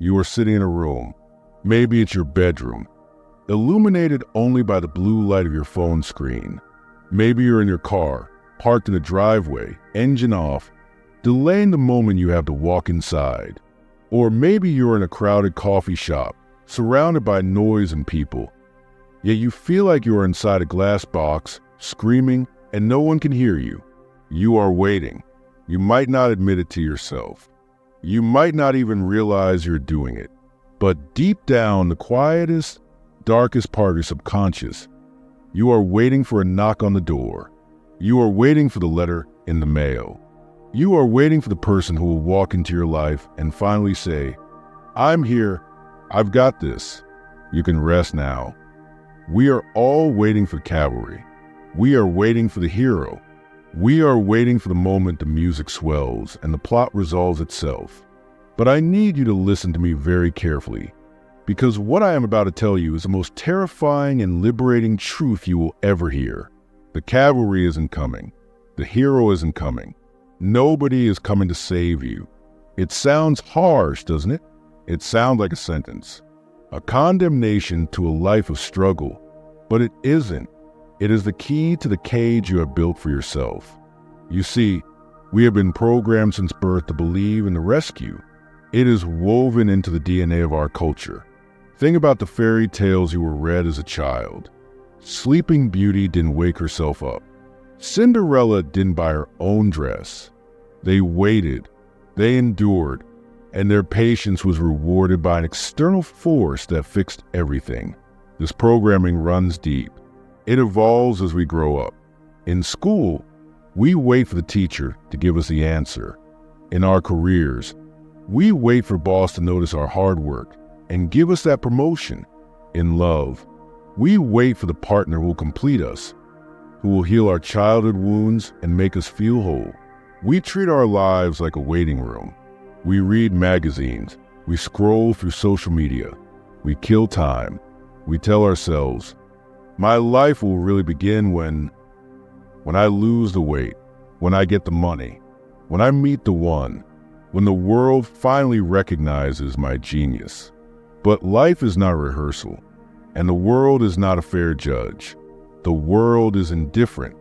You are sitting in a room. Maybe it's your bedroom, illuminated only by the blue light of your phone screen. Maybe you're in your car, parked in a driveway, engine off, delaying the moment you have to walk inside. Or maybe you're in a crowded coffee shop, surrounded by noise and people. Yet you feel like you are inside a glass box, screaming, and no one can hear you. You are waiting. You might not admit it to yourself. You might not even realize you're doing it. But deep down, the quietest, darkest part of your subconscious, you are waiting for a knock on the door. You are waiting for the letter in the mail. You are waiting for the person who will walk into your life and finally say, "I'm here. I've got this. You can rest now." We are all waiting for cavalry. We are waiting for the hero. We are waiting for the moment the music swells and the plot resolves itself. But I need you to listen to me very carefully, because what I am about to tell you is the most terrifying and liberating truth you will ever hear. The cavalry isn't coming. The hero isn't coming. Nobody is coming to save you. It sounds harsh, doesn't it? It sounds like a sentence, a condemnation to a life of struggle, but it isn't. It is the key to the cage you have built for yourself. You see, we have been programmed since birth to believe in the rescue. It is woven into the DNA of our culture. Think about the fairy tales you were read as a child. Sleeping Beauty didn't wake herself up. Cinderella didn't buy her own dress. They waited, they endured, and their patience was rewarded by an external force that fixed everything. This programming runs deep. It evolves as we grow up. In school, we wait for the teacher to give us the answer. In our careers, we wait for boss to notice our hard work and give us that promotion. In love, we wait for the partner who will complete us, who will heal our childhood wounds and make us feel whole. We treat our lives like a waiting room. We read magazines, we scroll through social media, we kill time. We tell ourselves, my life will really begin when I lose the weight, when I get the money, when I meet the one, when the world finally recognizes my genius. But life is not a rehearsal, and the world is not a fair judge. The world is indifferent.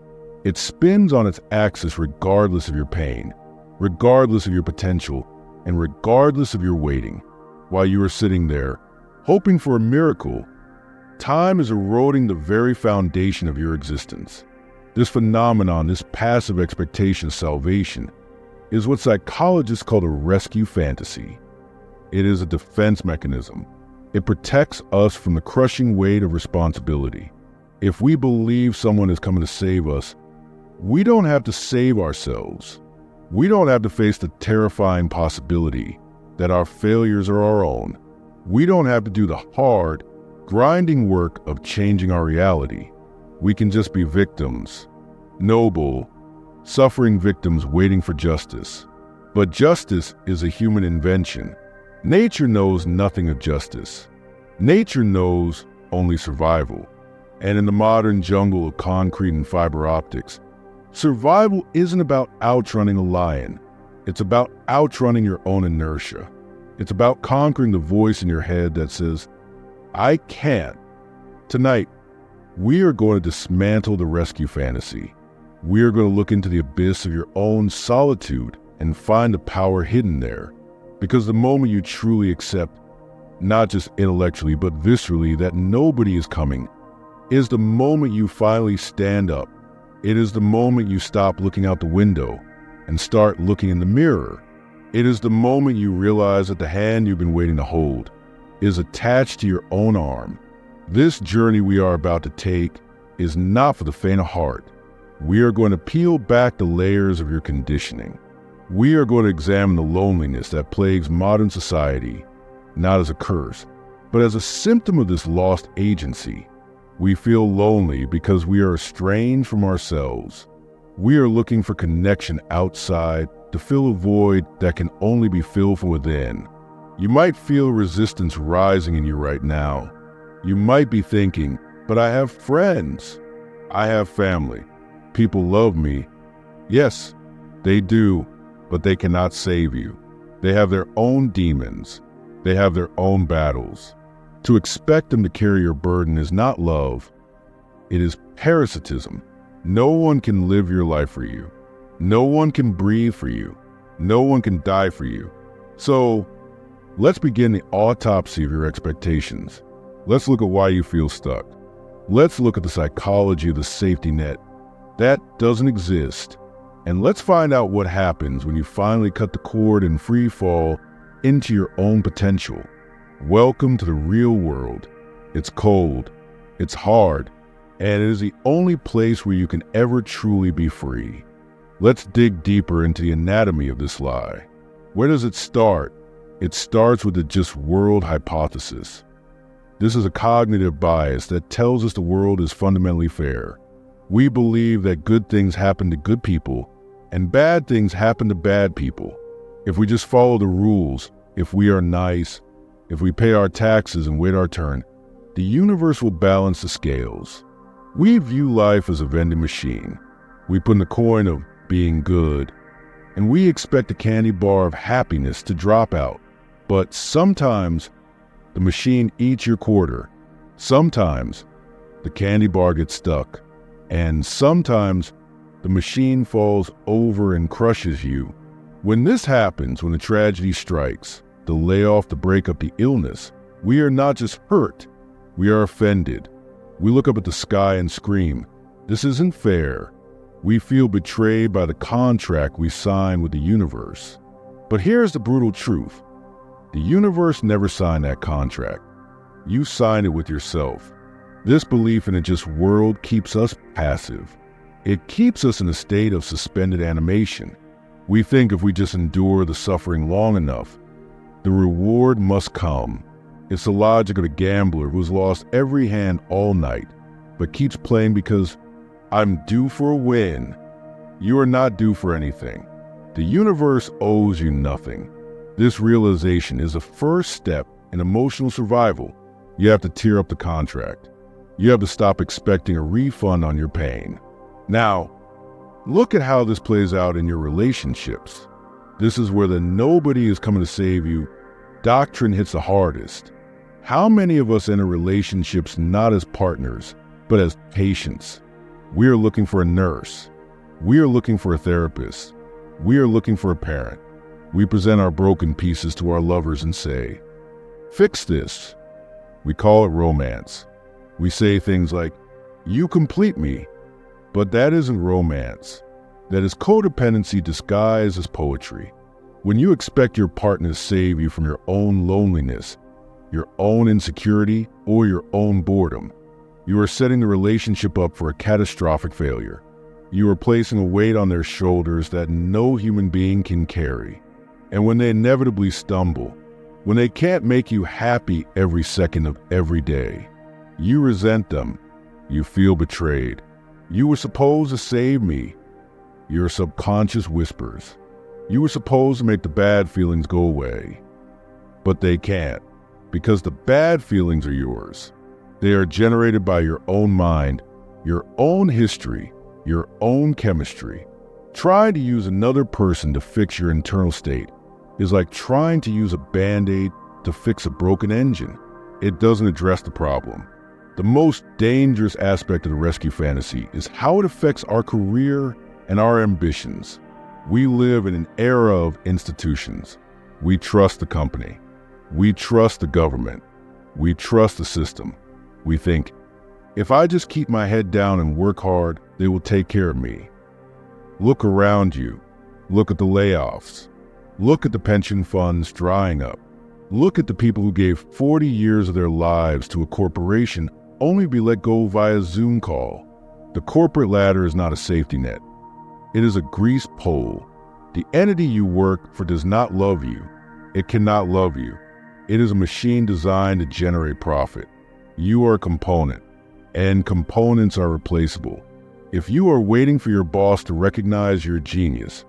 It spins on its axis regardless of your pain, regardless of your potential, and regardless of your waiting. While you are sitting there, hoping for a miracle, time is eroding the very foundation of your existence. This phenomenon, this passive expectation of salvation, is what psychologists call a rescue fantasy. It is a defense mechanism. It protects us from the crushing weight of responsibility. If we believe someone is coming to save us, we don't have to save ourselves. We don't have to face the terrifying possibility that our failures are our own. We don't have to do the hard, grinding work of changing our reality. We can just be victims, noble, suffering victims waiting for justice. But justice is a human invention. Nature knows nothing of justice. Nature knows only survival. And in the modern jungle of concrete and fiber optics, survival isn't about outrunning a lion. It's about outrunning your own inertia. It's about conquering the voice in your head that says, I can't. Tonight, we are going to dismantle the rescue fantasy. We are going to look into the abyss of your own solitude and find the power hidden there. Because the moment you truly accept, not just intellectually but viscerally, that nobody is coming, is the moment you finally stand up. It is the moment you stop looking out the window and start looking in the mirror. It is the moment you realize that the hand you've been waiting to hold is attached to your own arm. This journey we are about to take is not for the faint of heart. We are going to peel back the layers of your conditioning. We are going to examine the loneliness that plagues modern society, not as a curse, but as a symptom of this lost agency. We feel lonely because we are estranged from ourselves. We are looking for connection outside to fill a void that can only be filled from within. You might feel resistance rising in you right now. You might be thinking, but I have friends. I have family. People love me. Yes, they do, but they cannot save you. They have their own demons. They have their own battles. To expect them to carry your burden is not love. It is parasitism. No one can live your life for you. No one can breathe for you. No one can die for you. So, let's begin the autopsy of your expectations. Let's look at why you feel stuck. Let's look at the psychology of the safety net. That doesn't exist. And let's find out what happens when you finally cut the cord and free fall into your own potential. Welcome to the real world. It's cold, it's hard, and it is the only place where you can ever truly be free. Let's dig deeper into the anatomy of this lie. Where does it start? It starts with the just world hypothesis. This is a cognitive bias that tells us the world is fundamentally fair. We believe that good things happen to good people and bad things happen to bad people. If we just follow the rules, if we are nice, if we pay our taxes and wait our turn, the universe will balance the scales. We view life as a vending machine. We put in the coin of being good, and we expect a candy bar of happiness to drop out. But sometimes the machine eats your quarter. Sometimes the candy bar gets stuck. And sometimes the machine falls over and crushes you. When this happens, when the tragedy strikes, the layoff, the breakup, the illness, we are not just hurt, we are offended. We look up at the sky and scream, "This isn't fair." We feel betrayed by the contract we sign with the universe. But here's the brutal truth. The universe never signed that contract. You signed it with yourself. This belief in a just world keeps us passive. It keeps us in a state of suspended animation. We think if we just endure the suffering long enough, the reward must come. It's the logic of a gambler who's lost every hand all night, but keeps playing because I'm due for a win. You are not due for anything. The universe owes you nothing. This realization is the first step in emotional survival. You have to tear up the contract. You have to stop expecting a refund on your pain. Now, look at how this plays out in your relationships. This is where the nobody is coming to save you doctrine hits the hardest. How many of us enter relationships not as partners, but as patients? We are looking for a nurse. We are looking for a therapist. We are looking for a parent. We present our broken pieces to our lovers and say, "Fix this." We call it romance. We say things like, "You complete me," but that isn't romance. That is codependency disguised as poetry. When you expect your partner to save you from your own loneliness, your own insecurity, or your own boredom, you are setting the relationship up for a catastrophic failure. You are placing a weight on their shoulders that no human being can carry. And when they inevitably stumble, when they can't make you happy every second of every day, you resent them. You feel betrayed. You were supposed to save me. Your subconscious whispers. You were supposed to make the bad feelings go away. But they can't, because the bad feelings are yours. They are generated by your own mind, your own history, your own chemistry. Trying to use another person to fix your internal state is like trying to use a Band-Aid to fix a broken engine. It doesn't address the problem. The most dangerous aspect of the rescue fantasy is how it affects our career and our ambitions. We live in an era of institutions. We trust the company. We trust the government. We trust the system. We think, if I just keep my head down and work hard, they will take care of me. Look around you. Look at the layoffs. Look at the pension funds drying up. Look at the people who gave 40 years of their lives to a corporation only to be let go via Zoom call. The corporate ladder is not a safety net. It is a greased pole. The entity you work for does not love you. It cannot love you. It is a machine designed to generate profit. You are a component, and components are replaceable. If you are waiting for your boss to recognize your genius,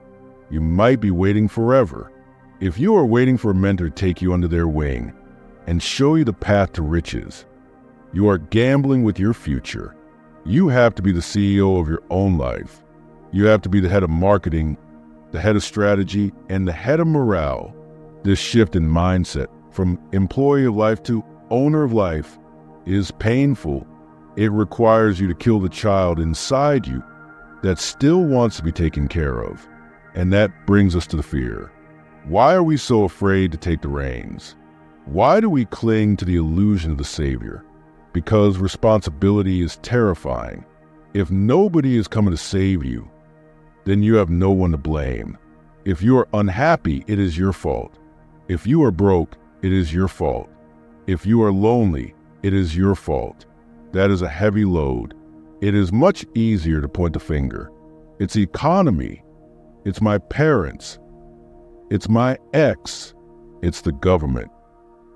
you might be waiting forever. If you are waiting for a mentor to take you under their wing and show you the path to riches, you are gambling with your future. You have to be the CEO of your own life. You have to be the head of marketing, the head of strategy, and the head of morale. This shift in mindset from employee of life to owner of life, is painful. It requires you to kill the child inside you that still wants to be taken care of. And that brings us to the fear. Why are we so afraid to take the reins? Why do we cling to the illusion of the savior? Because responsibility is terrifying. If nobody is coming to save you, then you have no one to blame. If you are unhappy, it is your fault. If you are broke, it is your fault. If you are lonely, it is your fault. That is a heavy load. It is much easier to point the finger. It's the economy. It's my parents. It's my ex. It's the government.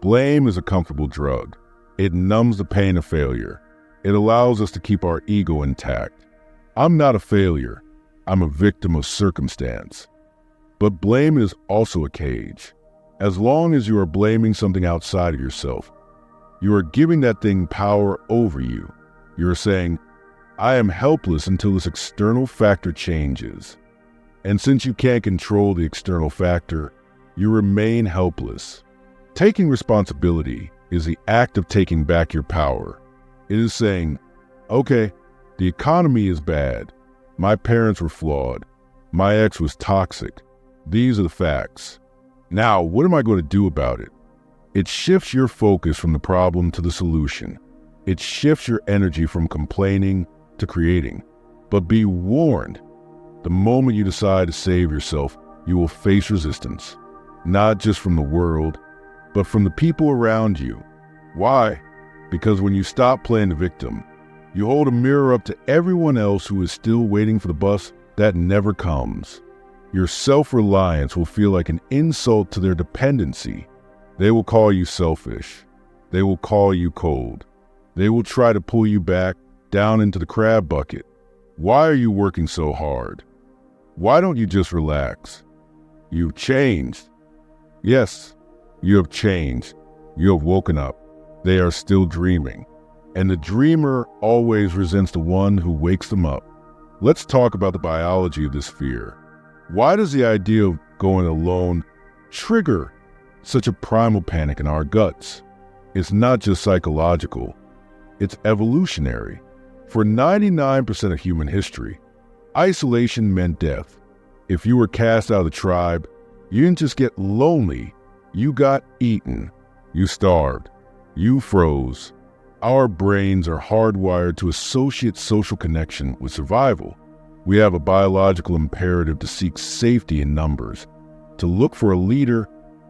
Blame is a comfortable drug. It numbs the pain of failure. It allows us to keep our ego intact. I'm not a failure. I'm a victim of circumstance. But blame is also a cage. As long as you are blaming something outside of yourself, you are giving that thing power over you. You are saying, I am helpless until this external factor changes. And since you can't control the external factor, you remain helpless. Taking responsibility is the act of taking back your power. It is saying, okay, the economy is bad. My parents were flawed. My ex was toxic. These are the facts. Now, what am I going to do about it? It shifts your focus from the problem to the solution. It shifts your energy from complaining to creating. But be warned, the moment you decide to save yourself, you will face resistance, not just from the world, but from the people around you. Why? Because when you stop playing the victim, you hold a mirror up to everyone else who is still waiting for the bus that never comes. Your self-reliance will feel like an insult to their dependency. They will call you selfish. They will call you cold. They will try to pull you back down into the crab bucket. Why are you working so hard? Why don't you just relax? You've changed. Yes, you have changed. You have woken up. They are still dreaming. And the dreamer always resents the one who wakes them up. Let's talk about the biology of this fear. Why does the idea of going alone trigger such a primal panic in our guts? It's not just psychological. It's evolutionary. For 99% of human history, isolation meant death. If you were cast out of the tribe, you didn't just get lonely, you got eaten. You starved. You froze. Our brains are hardwired to associate social connection with survival. We have a biological imperative to seek safety in numbers, to look for a leader,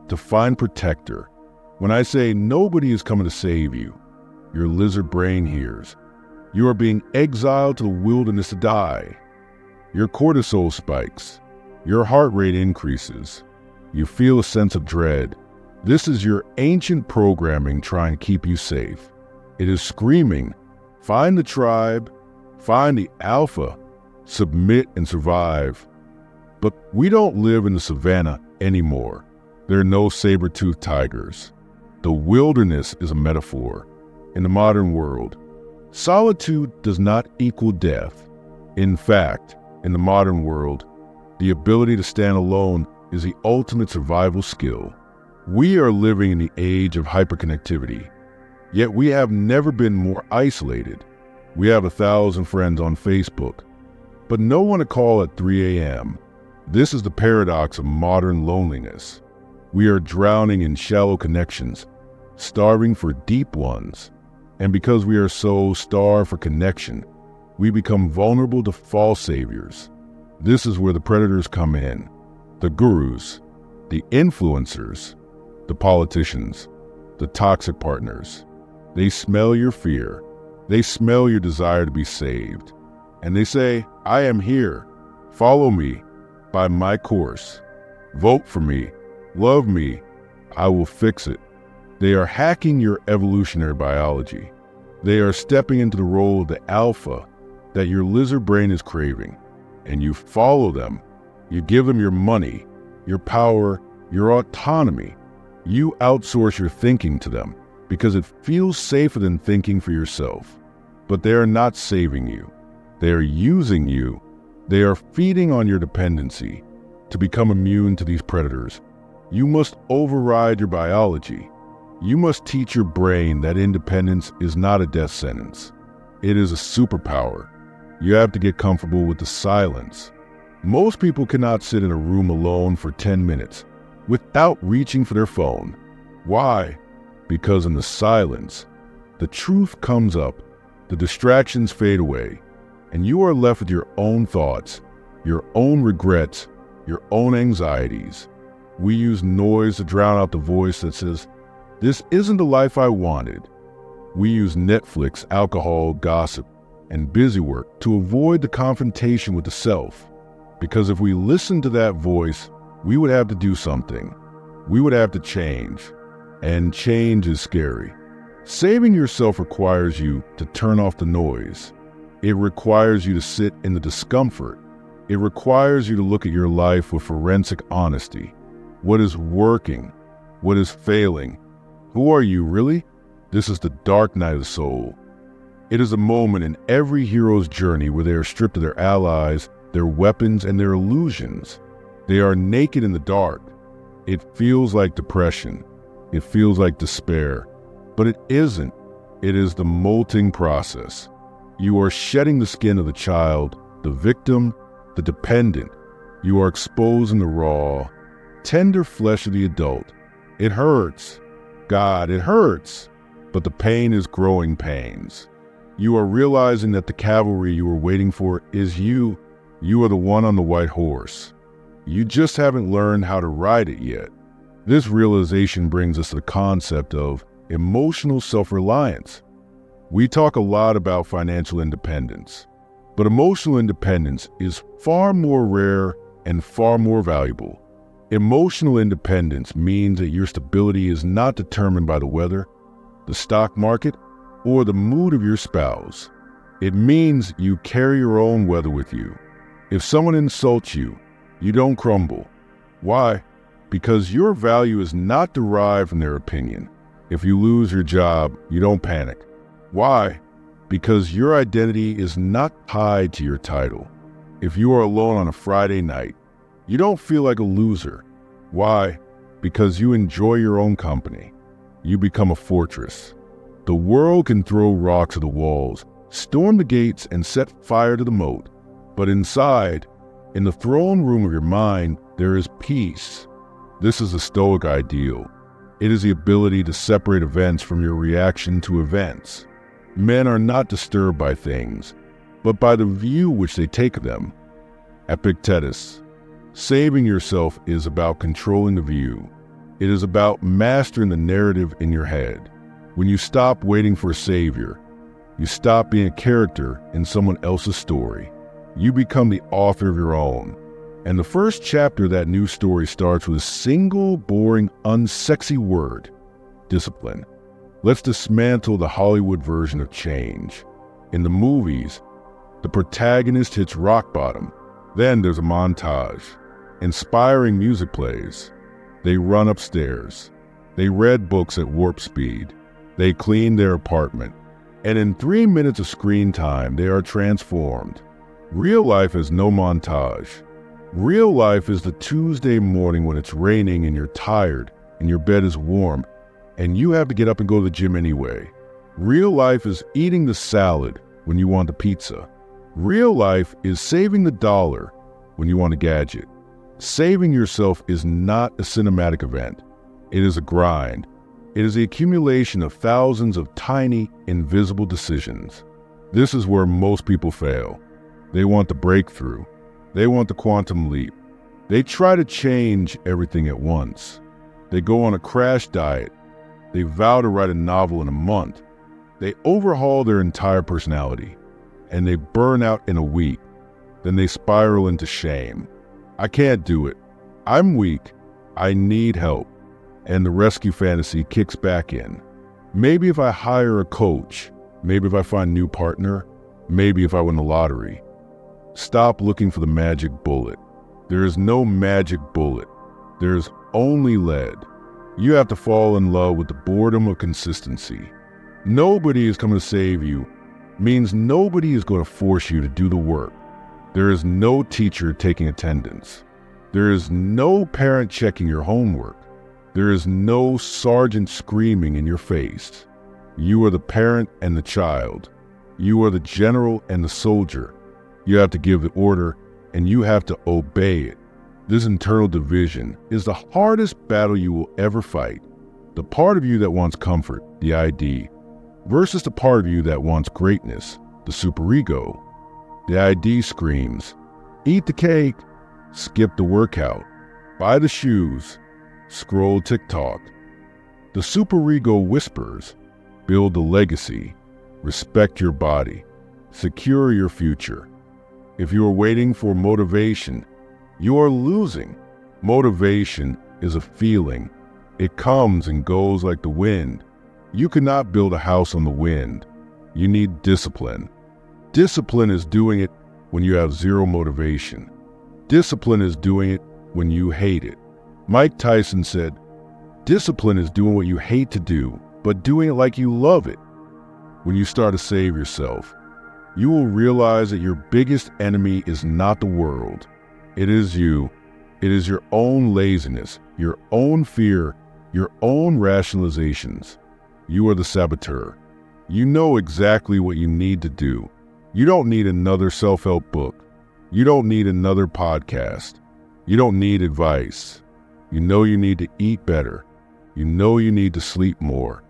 to find protector. When I say nobody is coming to save you, your lizard brain hears. You are being exiled to the wilderness to die. Your cortisol spikes. Your heart rate increases. You feel a sense of dread. This is your ancient programming trying to keep you safe. It is screaming, find the tribe, find the alpha, submit and survive. But we don't live in the savannah anymore. There are no saber-toothed tigers. The wilderness is a metaphor. In the modern world, solitude does not equal death. In fact, in the modern world, the ability to stand alone is the ultimate survival skill. We are living in the age of hyperconnectivity, yet we have never been more isolated. We have 1,000 friends on Facebook, but no one to call at 3 a.m. This is the paradox of modern loneliness. We are drowning in shallow connections, starving for deep ones. And because we are so starved for connection, we become vulnerable to false saviors. This is where the predators come in. The gurus, the influencers, the politicians, the toxic partners. They smell your fear. They smell your desire to be saved. And they say, I am here. Follow me. Buy my course. Vote for me. Love me. I will fix it. They are hacking your evolutionary biology. They are stepping into the role of the alpha that your lizard brain is craving. And you follow them. You give them your money, your power, your autonomy. You outsource your thinking to them because it feels safer than thinking for yourself. But they are not saving you. They are using you. They are feeding on your dependency. To become immune to these predators, you must override your biology. You must teach your brain that independence is not a death sentence. It is a superpower. You have to get comfortable with the silence. Most people cannot sit in a room alone for 10 minutes without reaching for their phone. Why? Because in the silence, the truth comes up, the distractions fade away, and you are left with your own thoughts, your own regrets, your own anxieties. We use noise to drown out the voice that says, "This isn't the life I wanted." We use Netflix, alcohol, gossip, and busy work to avoid the confrontation with the self. Because if we listened to that voice, we would have to do something. We would have to change. And change is scary. Saving yourself requires you to turn off the noise. It requires you to sit in the discomfort. It requires you to look at your life with forensic honesty. What is working? What is failing? Who are you really? This is the dark night of the soul. It is a moment in every hero's journey where they are stripped of their allies, their weapons, and their illusions. They are naked in the dark. It feels like depression. It feels like despair. But it isn't. It is the molting process. You are shedding the skin of the child, the victim, the dependent. You are exposing the raw, tender flesh of the adult. It hurts. God, it hurts. But the pain is growing pains. You are realizing that the cavalry you were waiting for is you. You are the one on the white horse. You just haven't learned how to ride it yet. This realization brings us to the concept of emotional self-reliance. We talk a lot about financial independence, but emotional independence is far more rare and far more valuable. Emotional independence means that your stability is not determined by the weather, the stock market, or the mood of your spouse. It means you carry your own weather with you. If someone insults you, you don't crumble. Why? Because your value is not derived from their opinion. If you lose your job, you don't panic. Why? Because your identity is not tied to your title. If you are alone on a Friday night, you don't feel like a loser. Why? Because you enjoy your own company. You become a fortress. The world can throw rocks at the walls, storm the gates, and set fire to the moat. But inside, in the throne room of your mind, there is peace. This is the Stoic ideal. It is the ability to separate events from your reaction to events. Men are not disturbed by things, but by the view which they take of them. Epictetus. Saving yourself is about controlling the view. It is about mastering the narrative in your head. When you stop waiting for a savior, you stop being a character in someone else's story. You become the author of your own. And the first chapter of that new story starts with a single, boring, unsexy word: discipline. Let's dismantle the Hollywood version of change. In the movies, the protagonist hits rock bottom. Then there's a montage. Inspiring music plays. They run upstairs. They read books at warp speed. They clean their apartment. And in 3 minutes of screen time, they are transformed. Real life is no montage. Real life is the Tuesday morning when it's raining and you're tired and your bed is warm and you have to get up and go to the gym anyway. Real life is eating the salad when you want the pizza. Real life is saving the dollar when you want a gadget. Saving yourself is not a cinematic event. It is a grind. It is the accumulation of thousands of tiny, invisible decisions. This is where most people fail. They want the breakthrough. They want the quantum leap. They try to change everything at once. They go on a crash diet. They vow to write a novel in a month. They overhaul their entire personality, and they burn out in a week. Then they spiral into shame. I can't do it. I'm weak. I need help. And the rescue fantasy kicks back in. Maybe if I hire a coach, maybe if I find a new partner, maybe if I win the lottery. Stop looking for the magic bullet. There is no magic bullet. There is only lead. You have to fall in love with the boredom of consistency. Nobody is coming to save you means nobody is going to force you to do the work. There is no teacher taking attendance. There is no parent checking your homework. There is no sergeant screaming in your face. You are the parent and the child. You are the general and the soldier. You have to give the order, and you have to obey it. This internal division is the hardest battle you will ever fight. The part of you that wants comfort, the ID, versus the part of you that wants greatness, the superego. The ID screams, eat the cake, skip the workout, buy the shoes, scroll TikTok. The superego whispers, build a legacy, respect your body, secure your future. If you are waiting for motivation, you are losing. Motivation is a feeling. It comes and goes like the wind. You cannot build a house on the wind. You need discipline. Discipline is doing it when you have zero motivation. Discipline is doing it when you hate it. Mike Tyson said, discipline is doing what you hate to do, but doing it like you love it. When you start to save yourself, you will realize that your biggest enemy is not the world. It is you. It is your own laziness, your own fear, your own rationalizations. You are the saboteur. You know exactly what you need to do. You don't need another self-help book. You don't need another podcast. You don't need advice. You know you need to eat better. You know you need to sleep more.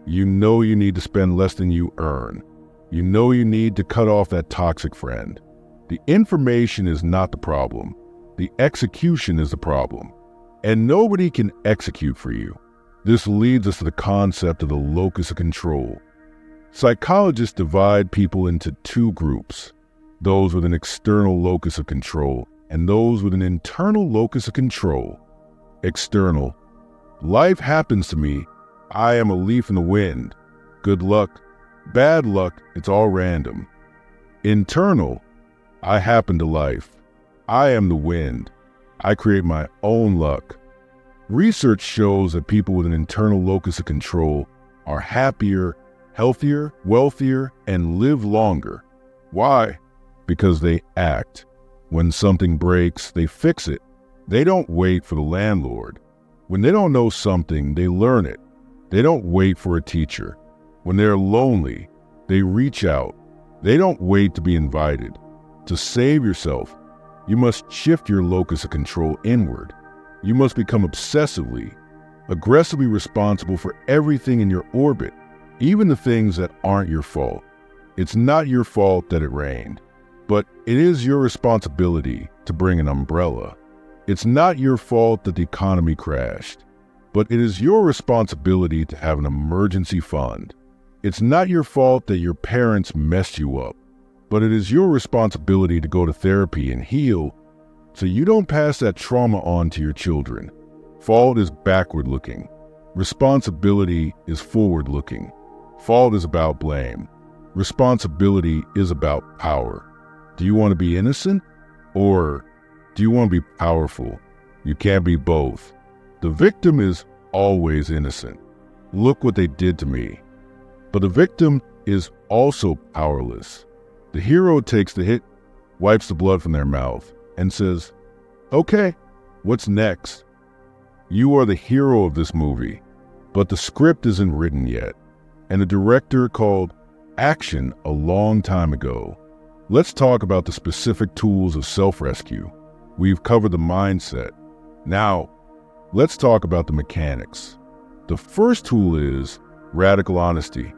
You know you need to spend less than you earn. You know you need to cut off that toxic friend. The information is not the problem. The execution is the problem. And nobody can execute for you. This leads us to the concept of the locus of control. Psychologists divide people into two groups, those with an external locus of control and those with an internal locus of control. External. Life happens to me. I am a leaf in the wind. Good luck. Bad luck. It's all random. Internal. I happen to life. I am the wind. I create my own luck. Research shows that people with an internal locus of control are happier, healthier, wealthier, and live longer. Why? Because they act. When something breaks, they fix it. They don't wait for the landlord. When they don't know something, they learn it. They don't wait for a teacher. When they're lonely, they reach out. They don't wait to be invited. To save yourself, you must shift your locus of control inward. You must become aggressively responsible for everything in your orbit, even the things that aren't your fault. It's not your fault that it rained, but it is your responsibility to bring an umbrella. It's not your fault that the economy crashed, but it is your responsibility to have an emergency fund. It's not your fault that your parents messed you up, but it is your responsibility to go to therapy and heal so you don't pass that trauma on to your children. Fault is backward-looking. Responsibility is forward-looking. Fault is about blame. Responsibility is about power. Do you want to be innocent? Or do you want to be powerful? You can't be both. The victim is always innocent. Look what they did to me. But the victim is also powerless. The hero takes the hit, wipes the blood from their mouth, and says, okay, what's next? You are the hero of this movie, but the script isn't written yet, and the director called action a long time ago. Let's talk about the specific tools of self-rescue. We've covered the mindset. Now, let's talk about the mechanics. The first tool is radical honesty.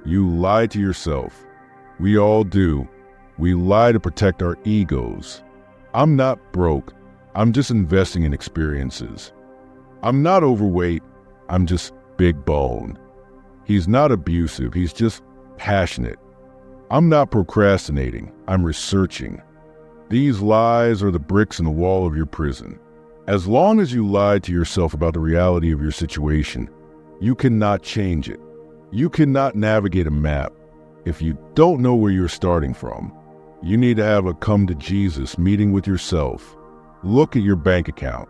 You lie to yourself. We all do. We lie to protect our egos. I'm not broke. I'm just investing in experiences. I'm not overweight. I'm just big boned. He's not abusive. He's just passionate. I'm not procrastinating. I'm researching. These lies are the bricks in the wall of your prison. As long as you lie to yourself about the reality of your situation, you cannot change it. You cannot navigate a map if you don't know where you're starting from. You need to have a come to Jesus meeting with yourself. Look at your bank account,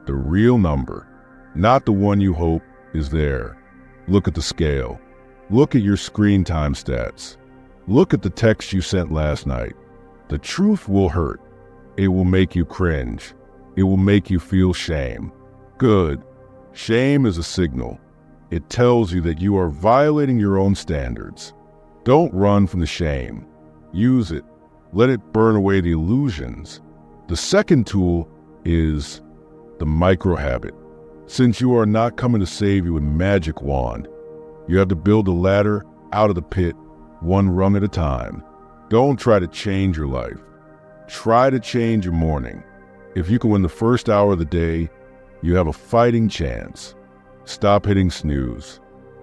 the real number, not the one you hope is there. Look at the scale. Look at your screen time stats. Look at the text you sent last night. The truth will hurt. It will make you cringe. It will make you feel shame. Good. Shame is a signal. It tells you that you are violating your own standards. Don't run from the shame. Use it. Let it burn away the illusions. The second tool is the micro-habit. Since you are not coming to save you with a magic wand, you have to build a ladder out of the pit, one rung at a time. Don't try to change your life. Try to change your morning. If you can win the first hour of the day, you have a fighting chance. Stop hitting snooze.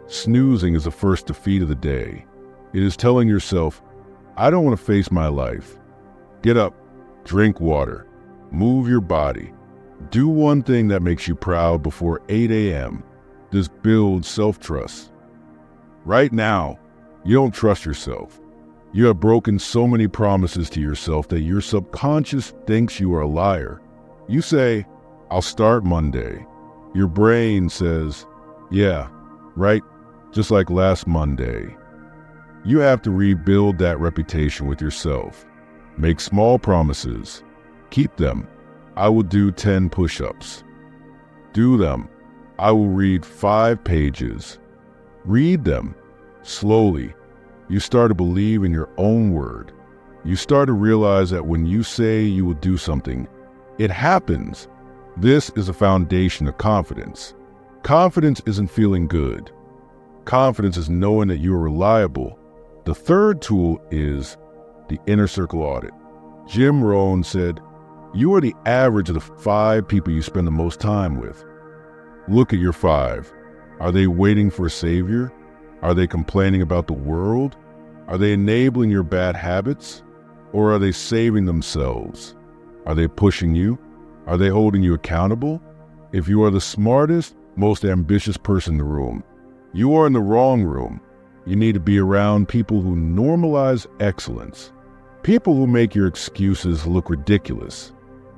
Snoozing is the first defeat of the day. It is telling yourself, I don't want to face my life. Get up, drink water, move your body. Do one thing that makes you proud before 8 a.m. This builds self-trust. Right now, you don't trust yourself. You have broken so many promises to yourself that your subconscious thinks you are a liar. You say, I'll start Monday. Your brain says, yeah, right, just like last Monday. You have to rebuild that reputation with yourself. Make small promises. Keep them. I will do 10 push-ups. Do them. I will read 5 pages. Read them. Slowly, you start to believe in your own word. You start to realize that when you say you will do something, it happens. This is a foundation of confidence. Confidence isn't feeling good. Confidence is knowing that you are reliable. The third tool is the inner circle audit. Jim Rohn said, you are the average of the 5 people you spend the most time with. Look at your 5. Are they waiting for a savior? Are they complaining about the world? Are they enabling your bad habits? Or are they saving themselves? Are they pushing you? Are they holding you accountable? If you are the smartest, most ambitious person in the room, you are in the wrong room. You need to be around people who normalize excellence. People who make your excuses look ridiculous.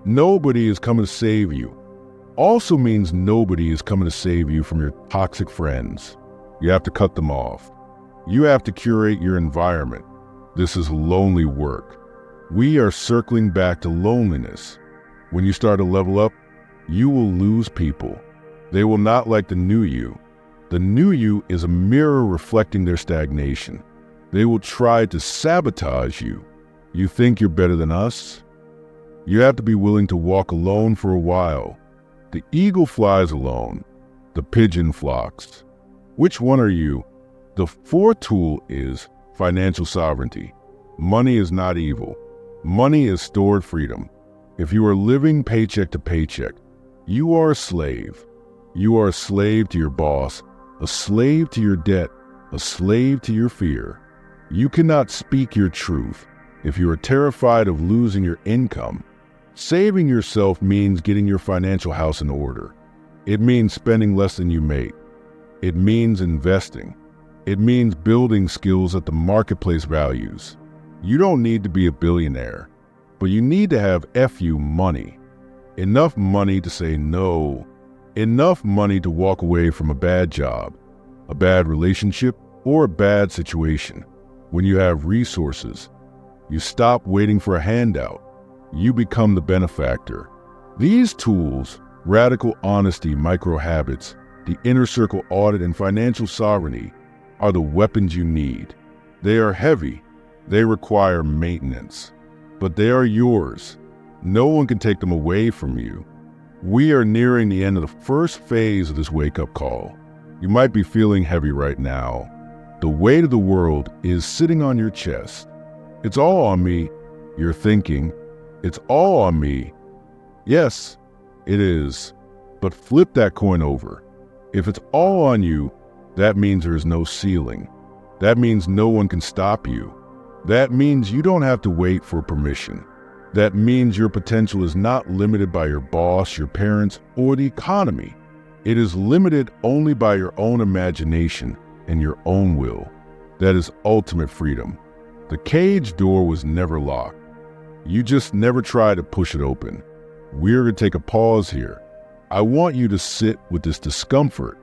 Nobody is coming to save you. Also means nobody is coming to save you from your toxic friends. You have to cut them off. You have to curate your environment. This is lonely work. We are circling back to loneliness. When you start to level up, you will lose people. They will not like the new you. The new you is a mirror reflecting their stagnation. They will try to sabotage you. You think you're better than us? You have to be willing to walk alone for a while. The eagle flies alone. The pigeon flocks. Which one are you? The fourth tool is financial sovereignty. Money is not evil. Money is stored freedom. If you are living paycheck to paycheck, you are a slave. You are a slave to your boss, a slave to your debt, a slave to your fear. You cannot speak your truth if you are terrified of losing your income. Saving yourself means getting your financial house in order. It means spending less than you make. It means investing. It means building skills that the marketplace values. You don't need to be a billionaire, but you need to have FU money. Enough money to say no. Enough money to walk away from a bad job, a bad relationship, or a bad situation. When you have resources, you stop waiting for a handout. You become the benefactor. These tools, radical honesty, micro habits, the inner circle audit, and financial sovereignty, are the weapons you need. They are heavy. They require maintenance. But they are yours. No one can take them away from you. We are nearing the end of the first phase of this wake-up call. You might be feeling heavy right now. The weight of the world is sitting on your chest. It's all on me, you're thinking. It's all on me. Yes, it is. But flip that coin over. If it's all on you, that means there is no ceiling. That means no one can stop you. That means you don't have to wait for permission. That means your potential is not limited by your boss, your parents, or the economy. It is limited only by your own imagination and your own will. That is ultimate freedom. The cage door was never locked. You just never try to push it open. We're going to take a pause here. I want you to sit with this discomfort.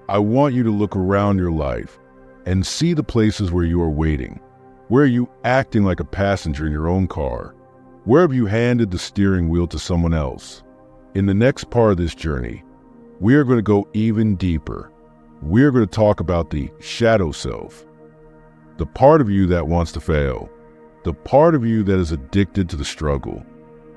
I want you to look around your life and see the places where you are waiting. Where are you acting like a passenger in your own car? Where have you handed the steering wheel to someone else? In the next part of this journey, We are going to go even deeper. We are going to talk about the shadow self, the part of you that wants to fail, the part of you that is addicted to the struggle.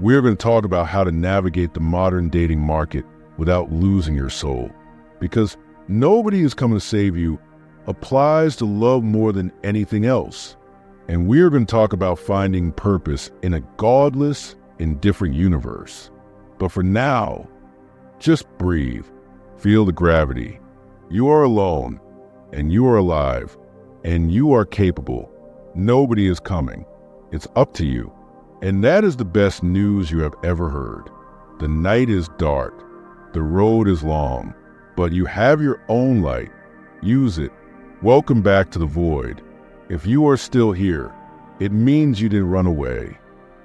We are going to talk about how to navigate the modern dating market without losing your soul, because nobody is coming to save you applies to love more than anything else. And we are going to talk about finding purpose in a godless, indifferent universe. But for now, just breathe. Feel the gravity. You are alone, and you are alive, and you are capable. Nobody is coming. It's up to you. And that is the best news you have ever heard. The night is dark. The road is long. But you have your own light. Use it. Welcome back to the void. If you are still here, it means you didn't run away.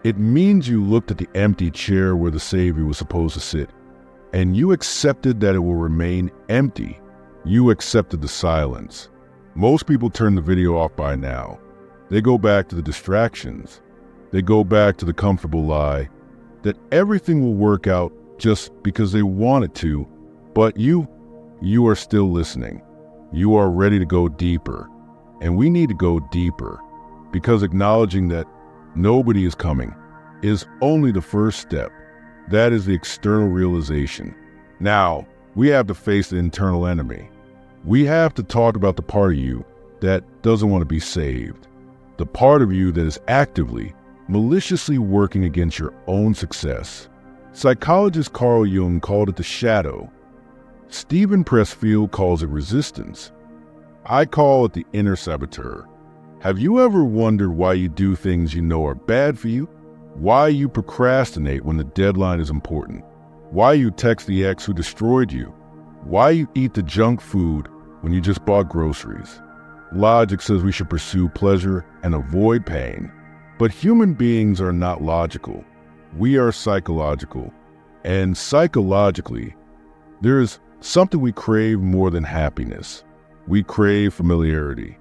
It means you looked at the empty chair where the Savior was supposed to sit, and you accepted that it will remain empty. You accepted the silence. Most people turn the video off by now. They go back to the distractions. They go back to the comfortable lie that everything will work out just because they want it to, but you are still listening. You are ready to go deeper, and we need to go deeper, because acknowledging that nobody is coming is only the first step. That is the external realization. Now, we have to face the internal enemy. We have to talk about the part of you that doesn't want to be saved, the part of you that is actively, maliciously working against your own success. Psychologist Carl Jung called it the shadow. Stephen Pressfield calls it resistance. I call it the inner saboteur. Have you ever wondered why you do things you know are bad for you? Why you procrastinate when the deadline is important? Why you text the ex who destroyed you? Why you eat the junk food when you just bought groceries? Logic says we should pursue pleasure and avoid pain. But human beings are not logical. We are psychological. And psychologically, there is something we crave more than happiness. We crave familiarity.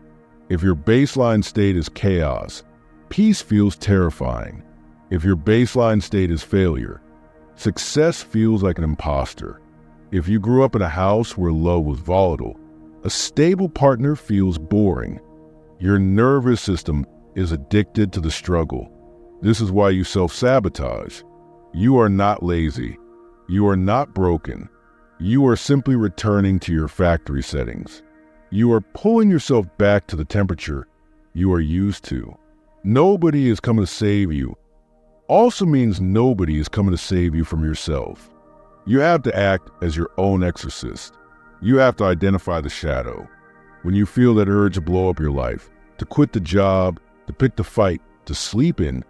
If your baseline state is chaos, peace feels terrifying. If your baseline state is failure, success feels like an imposter. If you grew up in a house where love was volatile, a stable partner feels boring. Your nervous system is addicted to the struggle. This is why you self-sabotage. You are not lazy. You are not broken. You are simply returning to your factory settings. You are pulling yourself back to the temperature you are used to. Nobody is coming to save you also means nobody is coming to save you from yourself. You have to act as your own exorcist. You have to identify the shadow. When you feel that urge to blow up your life, to quit the job, to pick the fight, to sleep in,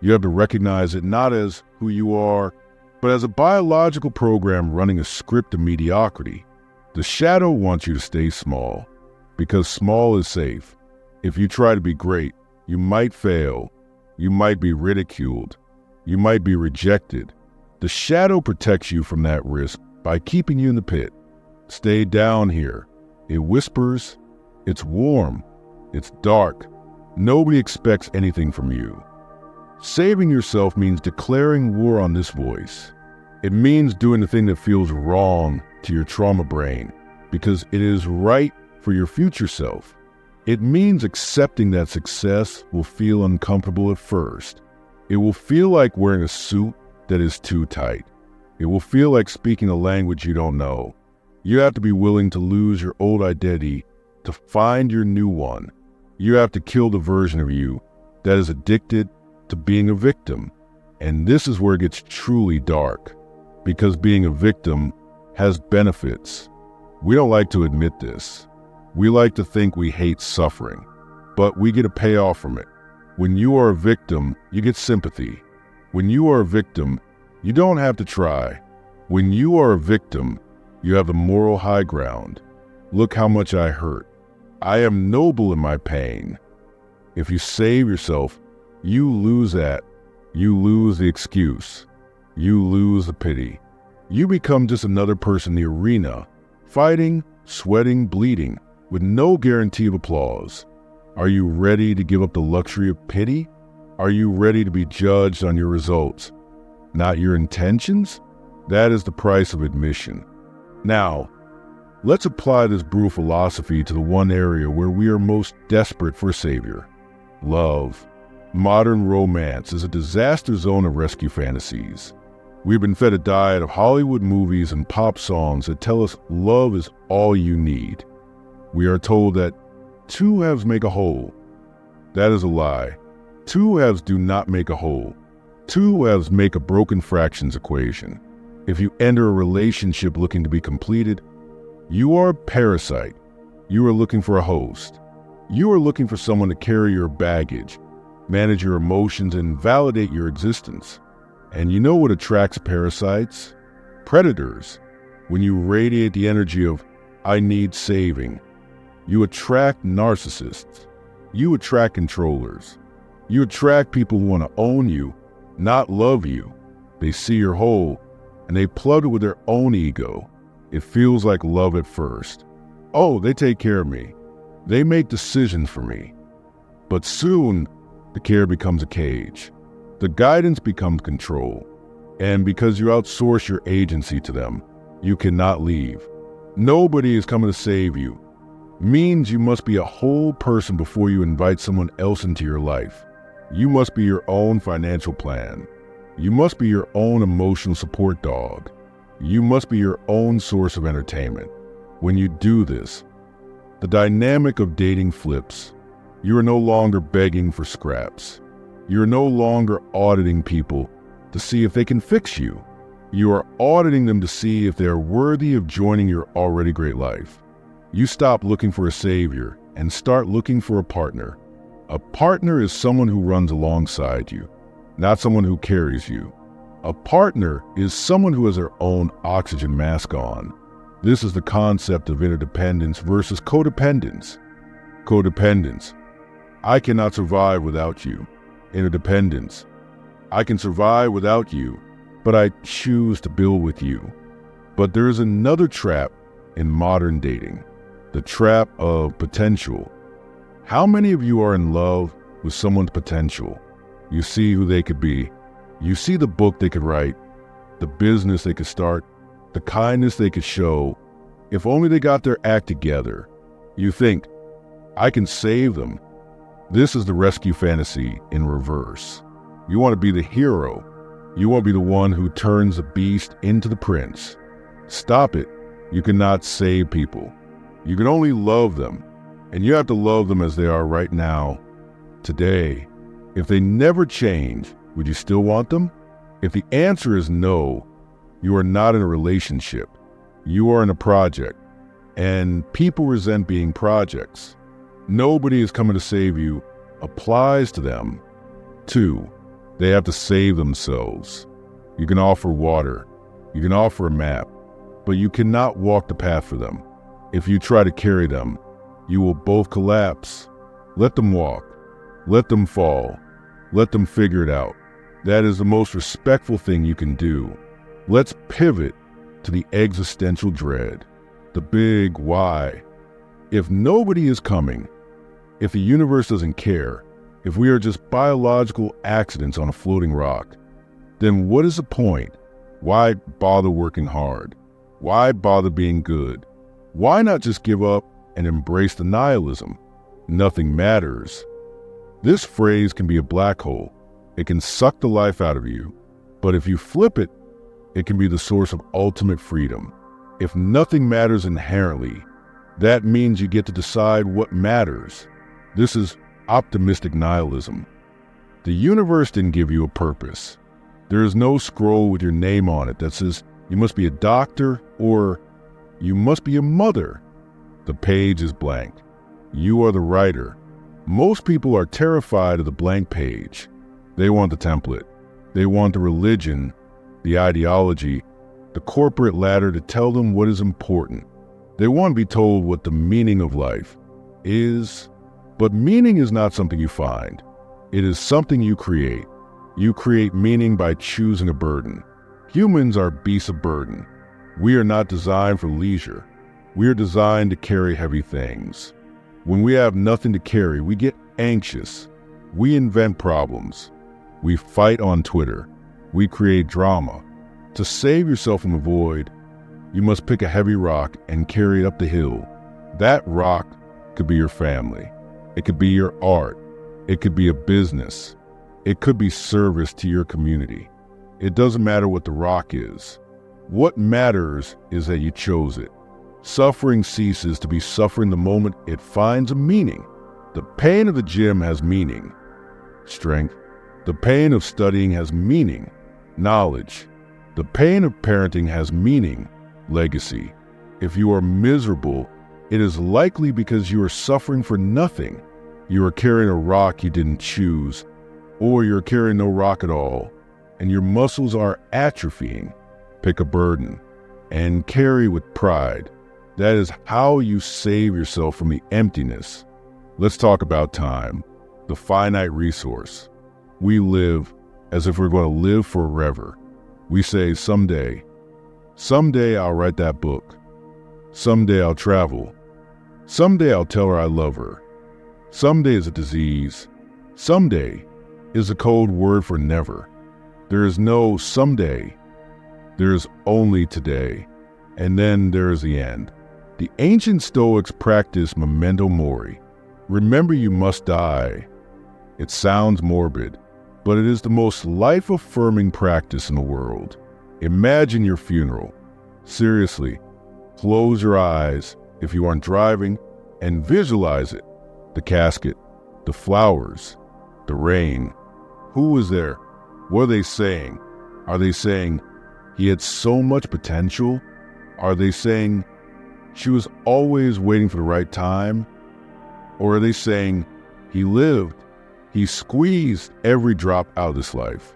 you have to recognize it not as who you are, but as a biological program running a script of mediocrity. The shadow wants you to stay small, because small is safe. If you try to be great, you might fail. You might be ridiculed. You might be rejected. The shadow protects you from that risk by keeping you in the pit. Stay down here. It whispers. It's warm. It's dark. Nobody expects anything from you. Saving yourself means declaring war on this voice. It means doing the thing that feels wrong to your trauma brain because it is right for your future self. It means accepting that success will feel uncomfortable at first. It will feel like wearing a suit that is too tight. It will feel like speaking a language you don't know. You have to be willing to lose your old identity to find your new one. You have to kill the version of you that is addicted to being a victim. And this is where it gets truly dark, because being a victim has benefits. We don't like to admit this. We like to think we hate suffering, but we get a payoff from it. When you are a victim, you get sympathy. When you are a victim, you don't have to try. When you are a victim, you have the moral high ground. Look how much I hurt. I am noble in my pain. If you save yourself, you lose that. You lose the excuse. You lose the pity. You become just another person in the arena, fighting, sweating, bleeding, with no guarantee of applause. Are you ready to give up the luxury of pity? Are you ready to be judged on your results, not your intentions? That is the price of admission. Now, let's apply this brew philosophy to the one area where we are most desperate for a savior: love. Modern romance is a disaster zone of rescue fantasies. We've been fed a diet of Hollywood movies and pop songs that tell us love is all you need. We are told that two halves make a whole. That is a lie. Two halves do not make a whole. Two halves make a broken fractions equation. If you enter a relationship looking to be completed, you are a parasite. You are looking for a host. You are looking for someone to carry your baggage, manage your emotions, and validate your existence. And you know what attracts parasites? Predators. When you radiate the energy of, I need saving, you attract narcissists. You attract controllers. You attract people who want to own you, not love you. They see your hole, and they plug it with their own ego. It feels like love at first. Oh, they take care of me. They make decisions for me. But soon, the care becomes a cage. The guidance becomes control. And because you outsource your agency to them, you cannot leave. Nobody is coming to save you. Means you must be a whole person before you invite someone else into your life. You must be your own financial plan. You must be your own emotional support dog. You must be your own source of entertainment. When you do this, the dynamic of dating flips. You are no longer begging for scraps. You are no longer auditing people to see if they can fix you. You are auditing them to see if they are worthy of joining your already great life. You stop looking for a savior and start looking for a partner. A partner is someone who runs alongside you, not someone who carries you. A partner is someone who has their own oxygen mask on. This is the concept of interdependence versus codependence. Codependence: I cannot survive without you. Interdependence: I can survive without you, but I choose to build with you. But there is another trap in modern dating, the trap of potential. How many of you are in love with someone's potential? You see who they could be. You see the book they could write, the business they could start, the kindness they could show. If only they got their act together. You think, I can save them. This is the rescue fantasy in reverse. You want to be the hero. You want to be the one who turns the beast into the prince. Stop it. You cannot save people. You can only love them. And you have to love them as they are right now, today. If they never change, would you still want them? If the answer is no, you are not in a relationship. You are in a project. And people resent being projects. Nobody is coming to save you applies to them. 2, they have to save themselves. You can offer water. You can offer a map. But you cannot walk the path for them. If you try to carry them, you will both collapse. Let them walk. Let them fall. Let them figure it out. That is the most respectful thing you can do. Let's pivot to the existential dread, the big why. If nobody is coming, if the universe doesn't care, if we are just biological accidents on a floating rock, then what is the point? Why bother working hard? Why bother being good? Why not just give up and embrace the nihilism? Nothing matters. This phrase can be a black hole. It can suck the life out of you. But if you flip it, it can be the source of ultimate freedom. If nothing matters inherently, that means you get to decide what matters. This is optimistic nihilism. The universe didn't give you a purpose. There is no scroll with your name on it that says you must be a doctor or you must be a mother. The page is blank. You are the writer. Most people are terrified of the blank page. They want the template. They want the religion, the ideology, the corporate ladder to tell them what is important. They want to be told what the meaning of life is. But meaning is not something you find. It is something you create. You create meaning by choosing a burden. Humans are beasts of burden. We are not designed for leisure. We are designed to carry heavy things. When we have nothing to carry, we get anxious. We invent problems. We fight on Twitter. We create drama. To save yourself from the void, You must pick a heavy rock and carry it up the hill. That rock could be your family. It could be your art. It could be a business. It could be service to your community. It doesn't matter what the rock is. What matters is that you chose it. Suffering ceases to be suffering the moment it finds a meaning. The pain of the gym has meaning. Strength. The pain of studying has meaning. Knowledge. The pain of parenting has meaning. Legacy. If you are miserable, it is likely because you are suffering for nothing. You are carrying a rock you didn't choose, or you're carrying no rock at all, and your muscles are atrophying. Pick a burden and carry with pride. That is how you save yourself from the emptiness. Let's talk about time, the finite resource. We live as if we're going to live forever. We say, someday I'll write that book. Someday I'll travel. Someday I'll tell her I love her. Someday is a disease. Someday is a code word for never. There is no someday. There is only today. And then there is the end. The ancient Stoics practiced memento mori. Remember you must die. It sounds morbid, but it is the most life-affirming practice in the world. Imagine your funeral. Seriously, close your eyes if you aren't driving and visualize it. The casket, the flowers, the rain. Who was there? What are they saying? Are they saying he had so much potential? Are they saying she was always waiting for the right time? Or are they saying he lived? He squeezed every drop out of this life.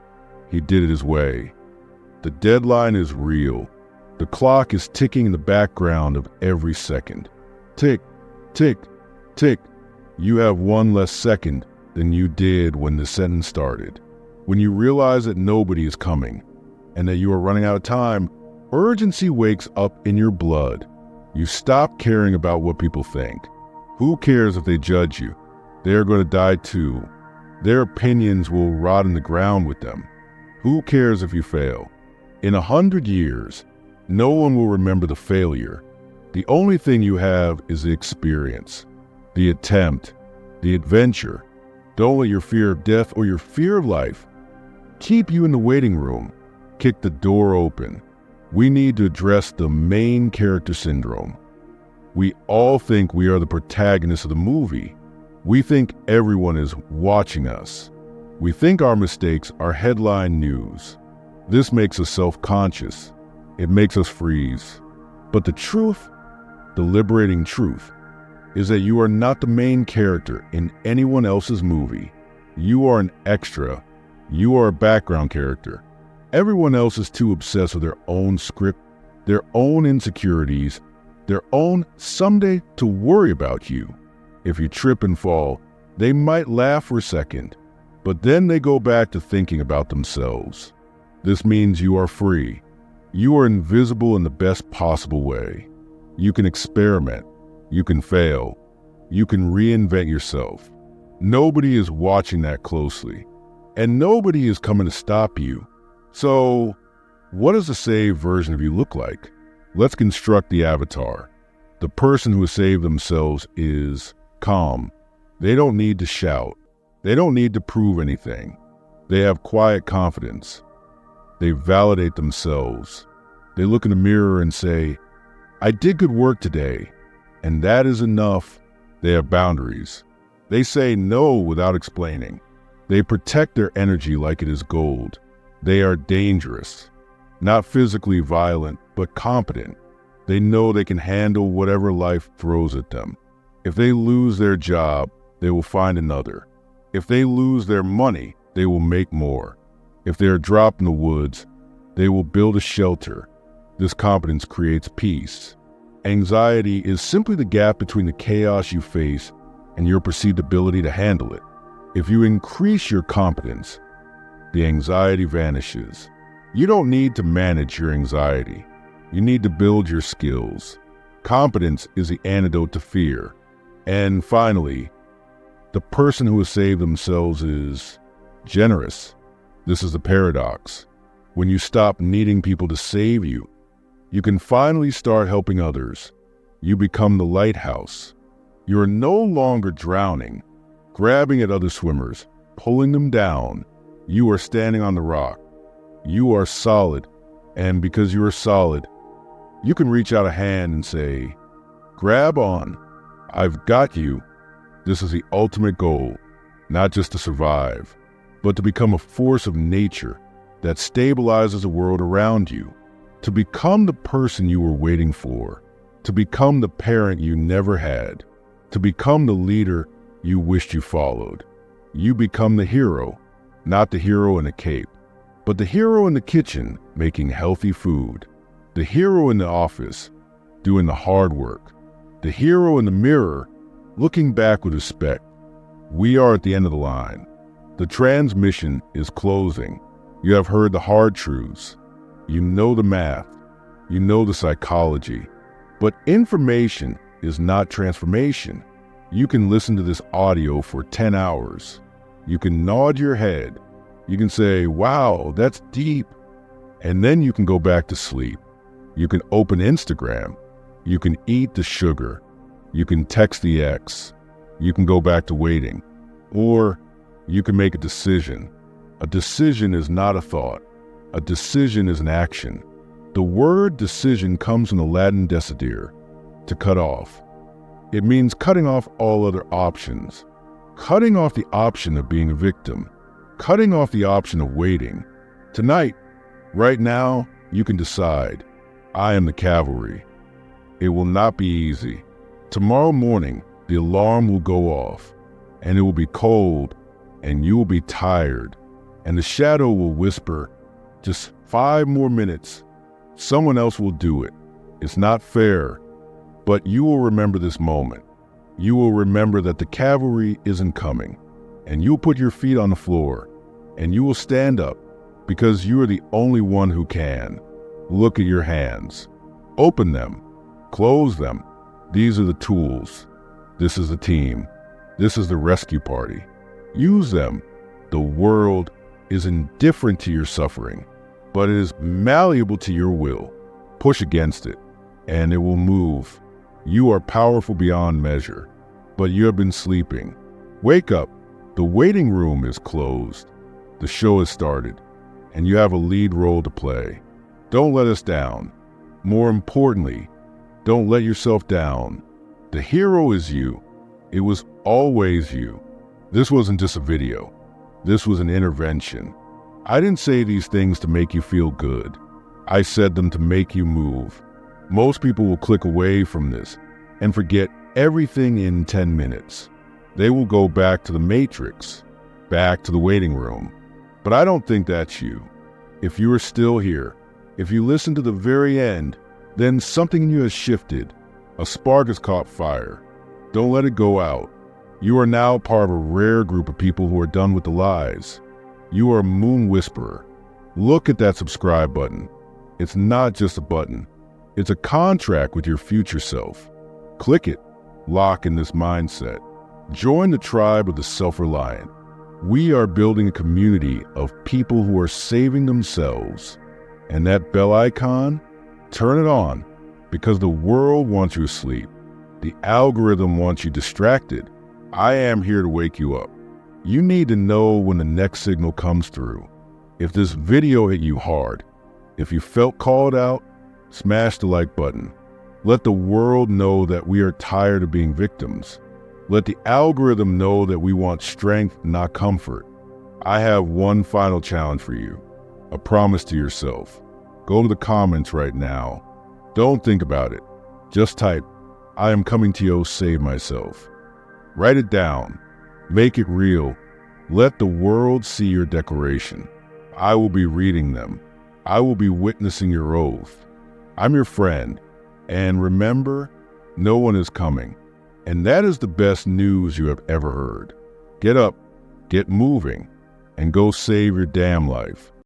He did it his way. The deadline is real. The clock is ticking in the background of every second. Tick, tick, tick. You have one less second than you did when the sentence started. When you realize that nobody is coming and that you are running out of time, urgency wakes up in your blood. You stop caring about what people think. Who cares if they judge you? They are going to die too. Their opinions will rot in the ground with them. Who cares if you fail? In 100 years, no one will remember the failure. The only thing you have is the experience, the attempt, the adventure. Don't let your fear of death or your fear of life keep you in the waiting room. Kick the door open. We need to address the main character syndrome. We all think we are the protagonists of the movie. We think everyone is watching us. We think our mistakes are headline news. This makes us self-conscious. It makes us freeze. But the truth, the liberating truth, is that you are not the main character in anyone else's movie. You are an extra. You are a background character. Everyone else is too obsessed with their own script, their own insecurities, their own someday to worry about you. If you trip and fall, they might laugh for a second, but then they go back to thinking about themselves. This means you are free. You are invisible in the best possible way. You can experiment. You can fail. You can reinvent yourself. Nobody is watching that closely, and nobody is coming to stop you. So, what does a saved version of you look like? Let's construct the avatar. The person who has saved themselves is calm. They don't need to shout. They don't need to prove anything. They have quiet confidence. They validate themselves. They look in the mirror and say, I did good work today, and that is enough. They have boundaries. They say no without explaining. They protect their energy like it is gold. They are dangerous, not physically violent, but competent. They know they can handle whatever life throws at them. If they lose their job, they will find another. If they lose their money, they will make more. If they are dropped in the woods, they will build a shelter. This competence creates peace. Anxiety is simply the gap between the chaos you face and your perceived ability to handle it. If you increase your competence, the anxiety vanishes. You don't need to manage your anxiety. You need to build your skills. Competence is the antidote to fear. And finally, the person who has saved themselves is generous. This is the paradox. When you stop needing people to save you, You can finally start helping others. You become the lighthouse. You are no longer drowning, grabbing at other swimmers, pulling them down. You are standing on the rock. You are solid, and because you are solid, you can reach out a hand and say, "Grab on. I've got you." This is the ultimate goal, not just to survive, but to become a force of nature that stabilizes the world around you, to become the person you were waiting for, to become the parent you never had, to become the leader you wished you followed. You become the hero, not the hero in a cape, but the hero in the kitchen making healthy food, the hero in the office doing the hard work, the hero in the mirror looking back with respect. We are at the end of the line. The transmission is closing. You have heard the hard truths. You know the math. You know the psychology. But information is not transformation. You can listen to this audio for 10 hours. You can nod your head. You can say, "Wow, that's deep." And then you can go back to sleep. You can open Instagram. You can eat the sugar. You can text the ex. You can go back to waiting. Or you can make a decision. A decision is not a thought. A decision is an action. The word decision comes from the Latin decidere, to cut off. It means cutting off all other options. Cutting off the option of being a victim. Cutting off the option of waiting. Tonight, right now, you can decide, I am the cavalry. It will not be easy. Tomorrow morning, the alarm will go off, and it will be cold, and you will be tired, and the shadow will whisper, "Just 5 more minutes. Someone else will do it. It's not fair." But you will remember this moment. You will remember that the cavalry isn't coming, and you'll put your feet on the floor, and you will stand up, because you are the only one who can. Look at your hands. Open them. Close them. These are the tools. This is the team. This is the rescue party. Use them. The world is indifferent to your suffering, but it is malleable to your will. Push against it, and it will move. You are powerful beyond measure, but you have been sleeping. Wake up. The waiting room is closed. The show has started, and you have a lead role to play. Don't let us down. More importantly, don't let yourself down. The hero is you. It was always you. This wasn't just a video. This was an intervention. I didn't say these things to make you feel good. I said them to make you move. Most people will click away from this and forget everything in 10 minutes. They will go back to the Matrix, back to the waiting room. But I don't think that's you. If you are still here, if you listen to the very end, then something in you has shifted. A spark has caught fire. Don't let it go out. You are now part of a rare group of people who are done with the lies. You are a moon whisperer. Look at that subscribe button. It's not just a button. It's a contract with your future self. Click it. Lock in this mindset. Join the tribe of the self-reliant. We are building a community of people who are saving themselves. And that bell icon, turn it on, because the world wants you asleep. The algorithm wants you distracted. I am here to wake you up. You need to know when the next signal comes through. If this video hit you hard, if you felt called out, smash the like button. Let the world know that we are tired of being victims. Let the algorithm know that we want strength, not comfort. I have one final challenge for you. A promise to yourself. Go to the comments right now. Don't think about it. Just type, "I am coming to you, save myself." Write it down. Make it real. Let the world see your declaration. I will be reading them. I will be witnessing your oath. I'm your friend. And remember, no one is coming. And that is the best news you have ever heard. Get up, get moving, and go save your damn life.